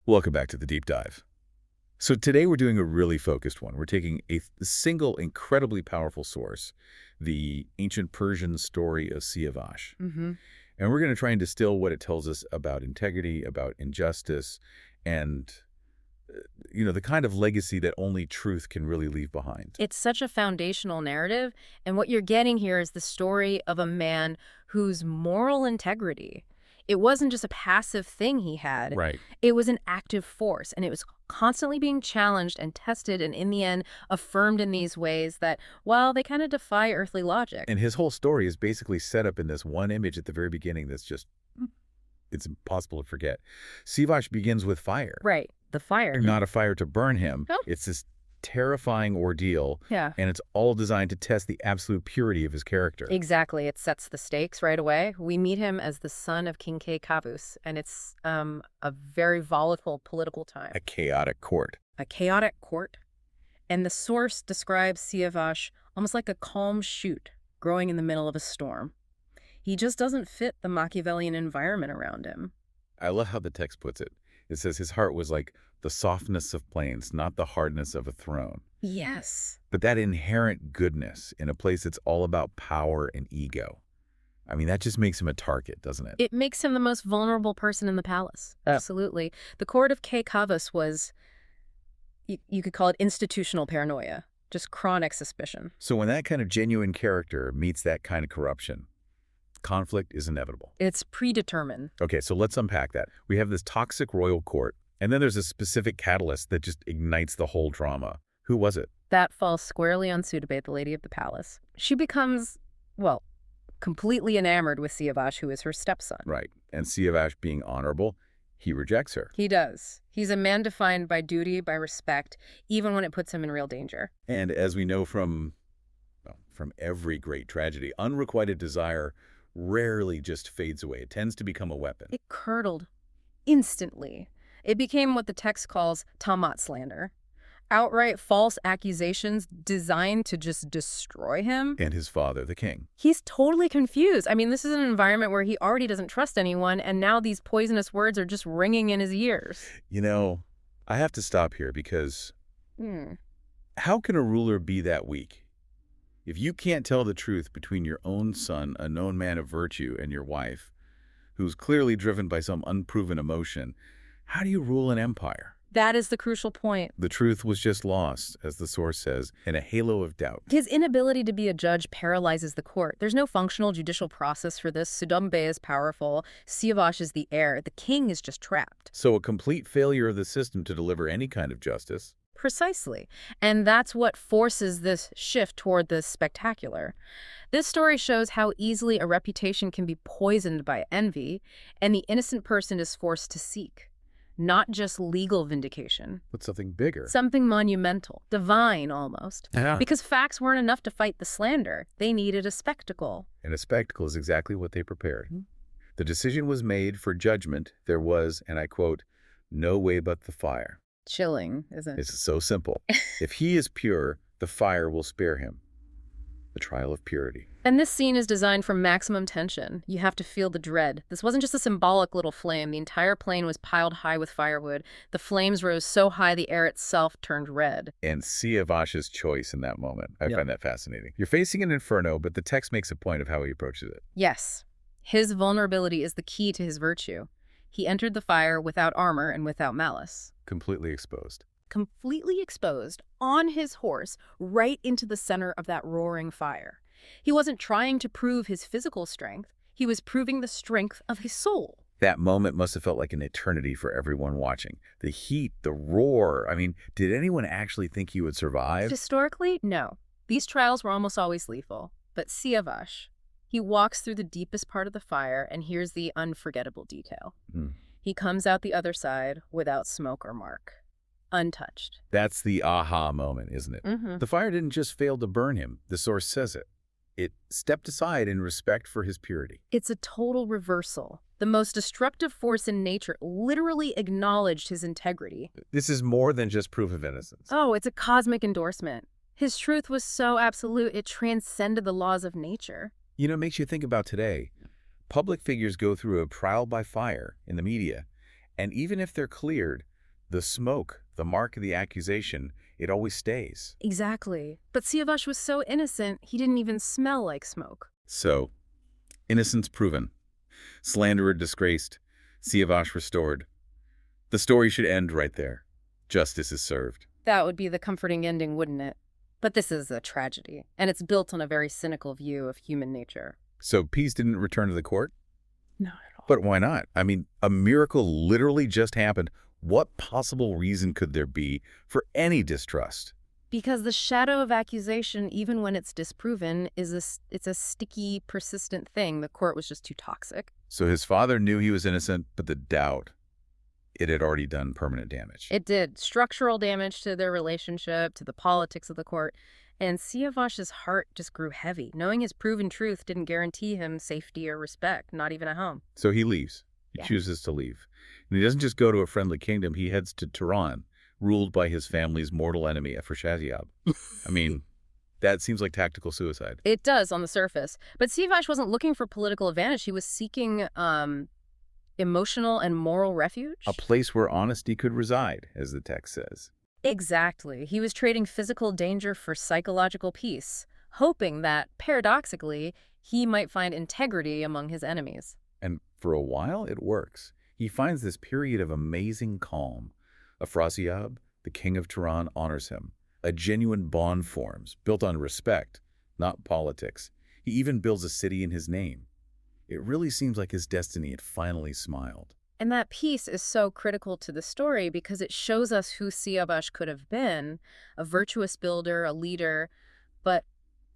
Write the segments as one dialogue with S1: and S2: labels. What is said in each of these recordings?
S1: Welcome back to the deep dive. So today we're doing a really focused one. We're taking a single incredibly powerful source, the ancient Persian story of Siyavash. And we're going to try and distill what it tells us about integrity, about injustice, and the kind of legacy that only truth can really leave behind.
S2: It's such a foundational narrative, and what you're getting here is the story of a man whose moral integrity, it wasn't just a passive thing he had.
S1: Right.
S2: It was an active force, and it was constantly being challenged and tested, and in the end, affirmed in these ways that, well, they kind of defy earthly logic.
S1: And his whole story is basically set up in this one image at the very beginning that's just, it's impossible to forget. Siyavash begins with fire.
S2: Right, the fire.
S1: Not a fire to burn him.
S2: Nope.
S1: It's this terrifying ordeal,
S2: Yeah.
S1: and it's all designed to test the absolute purity of his character.
S2: Exactly. It sets the stakes right away. We meet him as the son of King Kavus, and it's a very volatile political time.
S1: A chaotic court.
S2: A chaotic court. And the source describes Siyavash almost like a calm shoot growing in the middle of a storm. He just doesn't fit the Machiavellian environment around him.
S1: I love how the text puts it. It says his heart was like the softness of plains, not the hardness of a throne.
S2: Yes.
S1: But that inherent goodness in a place that's all about power and ego. I mean, that just makes him a target, doesn't it?
S2: It makes him the most vulnerable person in the palace. Absolutely. The court of Kavus was, you could call it institutional paranoia, just chronic suspicion.
S1: So when that kind of genuine character meets that kind of corruption, conflict is inevitable.
S2: It's predetermined.
S1: Okay, so let's unpack that. We have this toxic royal court, and then there's a specific catalyst that just ignites the whole drama. Who was it?
S2: That falls squarely on Sudebe, the lady of the palace. She becomes, well, completely enamored with Siyavash, who is her stepson.
S1: Right. And Siyavash, being honorable, he rejects her.
S2: He does. He's a man defined by duty, by respect, even when it puts him in real danger.
S1: And as we know from every great tragedy, unrequited desire rarely just fades away. It tends to become a weapon.
S2: It curdled instantly. It became what the text calls tamat slander. Outright false accusations designed to just destroy him.
S1: And his father, the king.
S2: He's totally confused. I mean, this is an environment where he already doesn't trust anyone, and now these poisonous words are just ringing in his ears.
S1: You know, I have to stop here because how can a ruler be that weak? If you can't tell the truth between your own son, a known man of virtue, and your wife, who's clearly driven by some unproven emotion, how do you rule an empire?
S2: That is the crucial point.
S1: The truth was just lost, as the source says, in a halo of doubt.
S2: His inability to be a judge paralyzes the court. There's no functional judicial process for this. Sudebe is powerful. Siyavash is the heir. The king is just trapped.
S1: So a complete failure of the system to deliver any kind of justice.
S2: Precisely. And that's what forces this shift toward the spectacular. This story shows how easily a reputation can be poisoned by envy, and the innocent person is forced to seek not just legal vindication,
S1: but something bigger.
S2: something monumental, divine almost.
S1: Yeah.
S2: Because facts weren't enough to fight the slander. They needed a spectacle.
S1: And a spectacle is exactly what they prepared. The decision was made for judgment. There was, and I quote, no way but the fire.
S2: Chilling, isn't it?
S1: It's so simple. If he is pure, the fire will spare him. The trial of purity.
S2: And this scene is designed for maximum tension. You have to feel the dread. This wasn't just a symbolic little flame. The entire plain was piled high with firewood. The flames rose so high the air itself turned red.
S1: And Siyavash's choice in that moment. I find that fascinating. You're facing an inferno, but the text makes a point of how he approaches it.
S2: Yes. His vulnerability is the key to his virtue. He entered the fire without armor and without malice.
S1: Completely exposed.
S2: Completely exposed, on his horse, right into the center of that roaring fire. He wasn't trying to prove his physical strength. He was proving the strength of his soul.
S1: That moment must have felt like an eternity for everyone watching. The heat, the roar. I mean, did anyone actually think he would survive?
S2: Historically, no. These trials were almost always lethal. But Siyavash, he walks through the deepest part of the fire, and here's the unforgettable detail. He comes out the other side without smoke or mark. Untouched.
S1: That's the aha moment, isn't it? The fire didn't just fail to burn him. The source says it. It stepped aside in respect for his purity.
S2: It's a total reversal. The most destructive force in nature literally acknowledged his integrity.
S1: This is more than just proof of innocence.
S2: Oh, it's a cosmic endorsement. His truth was so absolute, it transcended the laws of nature.
S1: You know, it makes you think about today. Public figures go through a trial by fire in the media, and even if they're cleared, The smoke, the mark of the accusation, it always stays.
S2: Exactly. But Siyavash was so innocent, he didn't even smell like smoke.
S1: So, innocence proven. Slanderer disgraced. Siyavash restored. The story should end right there. Justice is served.
S2: That would be the comforting ending, wouldn't it? But this is a tragedy, and it's built on a very cynical view of human nature.
S1: So peace didn't return to the court?
S2: Not at all.
S1: But why not? I mean, a miracle literally just happened. What possible reason could there be for any distrust?
S2: Because the shadow of accusation, even when it's disproven, it's a sticky, persistent thing. The court was just too toxic.
S1: So his father knew he was innocent, but the doubt, it had already done permanent damage.
S2: It did. Structural damage to their relationship, to the politics of the court. And Siyavash's heart just grew heavy. Knowing his proven truth didn't guarantee him safety or respect, not even at home.
S1: So he leaves. He chooses to leave. And he doesn't just go to a friendly kingdom, he heads to Tehran, ruled by his family's mortal enemy, Afrasiab. I mean, that seems like tactical suicide.
S2: It does on the surface. But Siyavash wasn't looking for political advantage. He was seeking emotional and moral refuge.
S1: A place where honesty could reside, as the text says.
S2: Exactly. He was trading physical danger for psychological peace, hoping that, paradoxically, he might find integrity among his enemies.
S1: And for a while, it works. He finds this period of amazing calm. Afrasiab, the king of Tehran, honors him. A genuine bond forms, built on respect, not politics. He even builds a city in his name. It really seems like his destiny had finally smiled.
S2: And that piece is so critical to the story because it shows us who Siyavash could have been, a virtuous builder, a leader, but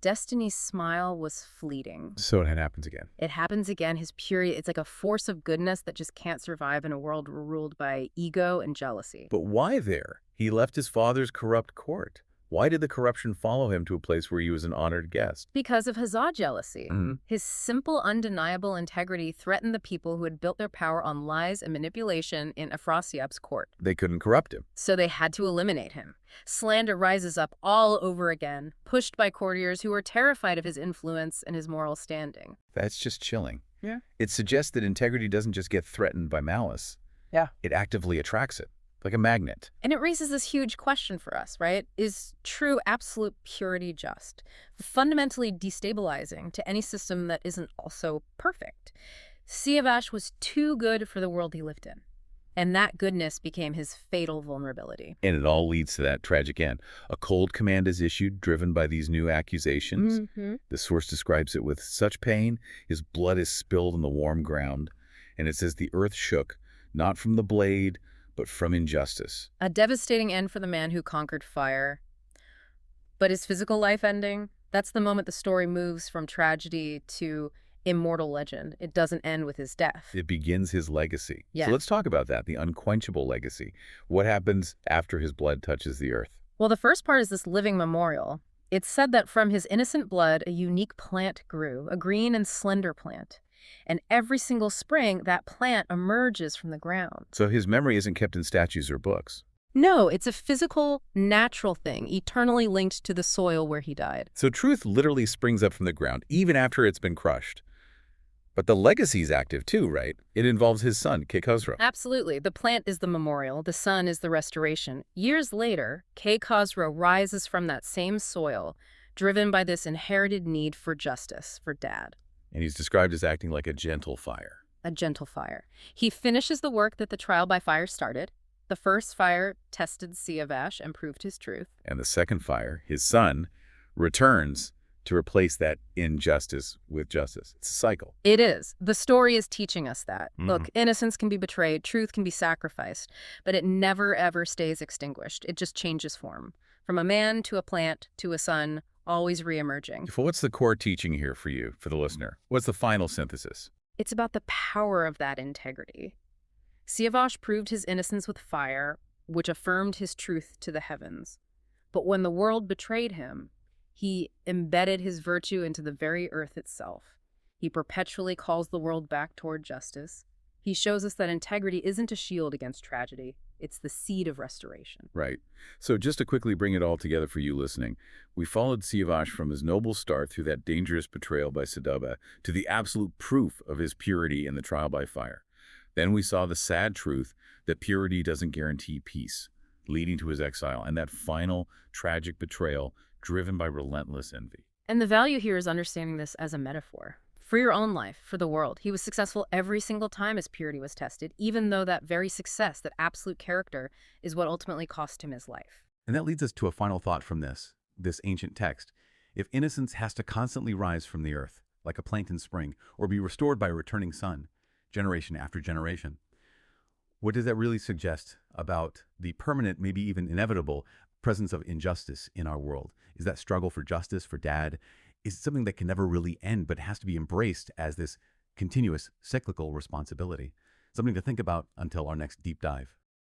S2: destiny's smile was fleeting.
S1: So it happens again.
S2: It happens again. His purity, it's like a force of goodness that just can't survive in a world ruled by ego and jealousy.
S1: But why there? He left his father's corrupt court. Why did the corruption follow him to a place where he was an honored guest?
S2: Because of Hazad jealousy. His simple, undeniable integrity threatened the people who had built their power on lies and manipulation in Afrasiab's court.
S1: They couldn't corrupt him.
S2: So they had to eliminate him. Slander rises up all over again, pushed by courtiers who are terrified of his influence and his moral standing.
S1: That's just chilling.
S2: Yeah.
S1: It suggests that integrity doesn't just get threatened by malice.
S2: Yeah.
S1: It actively attracts it, like a magnet.
S2: And it raises this huge question for us, right? Is true absolute purity just? Fundamentally destabilizing to any system that isn't also perfect. Siyavash was too good for the world he lived in. And that goodness became his fatal vulnerability.
S1: And it all leads to that tragic end. A cold command is issued, driven by these new accusations. The source describes it with such pain, his blood is spilled on the warm ground. And it says the earth shook, not from the blade, but from injustice.
S2: A devastating end for the man who conquered fire. But his physical life ending, that's the moment the story moves from tragedy to immortal legend. It doesn't end with his death.
S1: It begins his legacy.
S2: Yeah.
S1: So let's talk about that, the unquenchable legacy. What happens after his blood touches the earth?
S2: Well, the first part is this living memorial. It's said that from his innocent blood, a unique plant grew, a green and slender plant. And every single spring, that plant emerges from the ground.
S1: So his memory isn't kept in statues or books.
S2: No, it's a physical, natural thing, eternally linked to the soil where he died.
S1: So truth literally springs up from the ground, even after it's been crushed. But the legacy's active too, right? It involves his son, Kay Khosrow.
S2: Absolutely. The plant is the memorial. The sun is the restoration. Years later, Kay Khosrow rises from that same soil, driven by this inherited need for justice, for Dad.
S1: And he's described as acting like a gentle fire.
S2: A gentle fire. He finishes the work that the trial by fire started. The first fire tested Siyavash and proved his truth.
S1: And the second fire, his son, returns to replace that injustice with justice. It's a cycle.
S2: It is. The story is teaching us that. Look, innocence can be betrayed, truth can be sacrificed, but it never, ever stays extinguished. It just changes form. From a man to a plant to a son, always reemerging.
S1: So what's the core teaching here for you, for the listener? What's the final synthesis?
S2: It's about the power of that integrity. Siyavash proved his innocence with fire, which affirmed his truth to the heavens. But when the world betrayed him, he embedded his virtue into the very earth itself. He perpetually calls the world back toward justice. He shows us that integrity isn't a shield against tragedy. It's the seed of restoration.
S1: Right. So just to quickly bring it all together for you listening, we followed Siyavash from his noble start through that dangerous betrayal by Sadaba to the absolute proof of his purity in the trial by fire. Then we saw the sad truth that purity doesn't guarantee peace, leading to his exile and that final tragic betrayal driven by relentless envy.
S2: And the value here is understanding this as a metaphor. For your own life, for the world. He was successful every single time his purity was tested, even though that very success, that absolute character, is what ultimately cost him his life.
S3: And that leads us to a final thought from this ancient text. If innocence has to constantly rise from the earth, like a plankton spring, or be restored by a returning sun, generation after generation, what does that really suggest about the permanent, maybe even inevitable, presence of injustice in our world? Is that struggle for justice, for dad, is something that can never really end, but has to be embraced as this continuous, cyclical responsibility? Something to think about until our next deep dive.